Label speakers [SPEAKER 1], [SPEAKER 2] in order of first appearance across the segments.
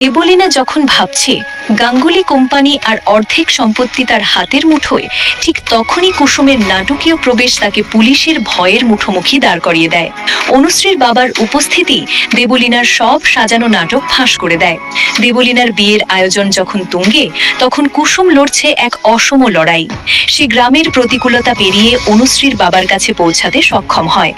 [SPEAKER 1] দেবলীনা যখন ভাবছে গাঙ্গুলি কোম্পানি আর অর্ধেক সম্পত্তি তার হাতের মুঠোয়, ঠিক তখনই কুসুমের নাটকীয় প্রবেশ তাকে পুলিশের ভয়ের মুখোমুখি দাঁড় করিয়ে দেয়। অনুশ্রীর বাবার উপস্থিতি দেবলীনার সব সাজানো নাটক ফাঁস করে দেয়। দেবলীনার বিয়ের আয়োজন যখন তুঙ্গে, তখন কুসুম লড়ছে এক অসম লড়াই। সে গ্রামের প্রতিকূলতা পেরিয়ে অনুশ্রীর বাবার কাছে পৌঁছাতে সক্ষম হয়।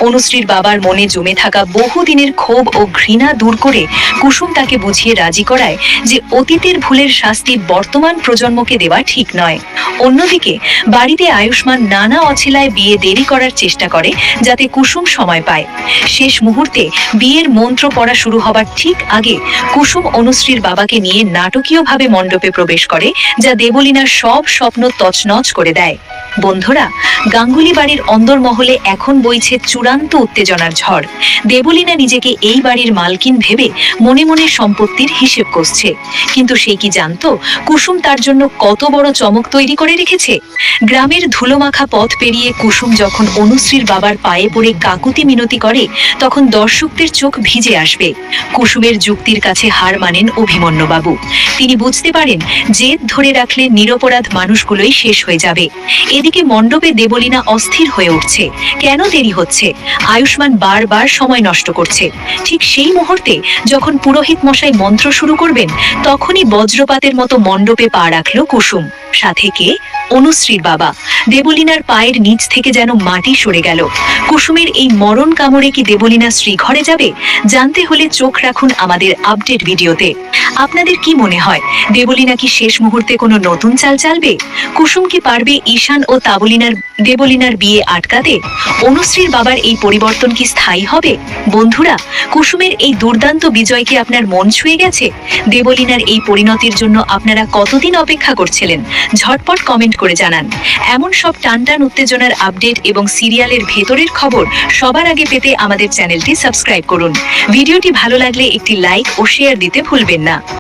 [SPEAKER 1] অনুশ্রীর বাবার মনে জমে থাকা বহুদিনের ক্ষোভ ও ঘৃণা দূর করে কুসুম তাকে বুঝিয়ে রাজি করায় যে অতীতের ভুলের শাস্তি বর্তমান প্রজন্মকে দেওয়া ঠিক নয়। অন্যদিকে বাড়িতে আয়ুষ্মান নানা অছিলায় বিয়ে দেরি করার চেষ্টা করে যাতে কুসুম সময় পায়। শেষ মুহূর্তে বিয়ের মন্ত্র পড়া শুরু হবার ঠিক আগে কুসুম অনুশ্রীর বাবাকে নিয়ে নাটকীয়ভাবে মণ্ডপে প্রবেশ করে, যা দেবলীনার সব স্বপ্ন তছনছ করে দেয়। বন্ধুরা, গাঙ্গুলি বাড়ির অন্দরমহলে এখন বইছে চূড়ান্ত উত্তেজনার ঝড়। দেবলীনা নিজেকে এই বাড়ির মালকিন ভেবে মনে মনে সম্পত্তির হিসেব কষছে, কিন্তু সে কি জানতো কুসুম তার জন্য কত বড় চমক তৈরি করে রেখেছে। গ্রামের ধুলোমাখা পথ পেরিয়ে কুসুম যখন অনুশ্রীর বাবার পায়ে পড়ে কাকুতি মিনতি করে, তখন দর্শকদের চোখ ভিজে আসবে। কুসুমের যুক্তির কাছে হার মানেন অভিমন্যুবাবু। তিনি বুঝতে পারেন জেদ ধরে রাখলে নিরপরাধ মানুষগুলোই শেষ হয়ে যাবে। এদিকে মণ্ডপে দেবলীনা অস্থির হয়ে উঠছে। কেন দেরি হচ্ছে? আয়ুষ্মান বারবার সময় নষ্ট করছে। ঠিক সেই মুহূর্তে যখন পুরোহিত মশাই মন্ত্র শুরু করবেন, তখনই বজ্রপাতের মতো মণ্ডপে পা রাখল কুসুম। সাথে কে? অনুশ্রীর বাবা। দেবলীনার পায়ের নিচ থেকে যেন মাটি সরে গেল। কুসুমের এই মরণ কামড়ে কি দেবলীনা শ্রীঘরে যাবে? জানতে হলে চোখ রাখুন আমাদের আপডেট ভিডিওতে। আপনাদের কি মনে হয়, দেবলীনা কি শেষ মুহূর্তে কোনো নতুন চাল চালবে? কুসুম কি পারবে ঈশান ও দেবলীনার বিয়ে আটকাতে? অনুশ্রীর বাবার এই পরিবর্তন কি স্থায়ী হবে? বন্ধুরা, কুসুমের এই দুর্দান্ত বিজয় কি আপনার মন ছুঁয়ে গেছে? দেবলীনার এই পরিণতির জন্য আপনারা কতদিন অপেক্ষা করছিলেন? ঝটপট কমেন্ট করে জানান। এমন সব টানটান উত্তেজনার আপডেট এবং সিরিয়ালের ভেতরের খবর সবার আগে পেতে আমাদের চ্যানেলটি সাবস্ক্রাইব করুন। ভিডিওটি ভালো লাগলে একটি লাইক ও শেয়ার দিতে ভুলবেন না।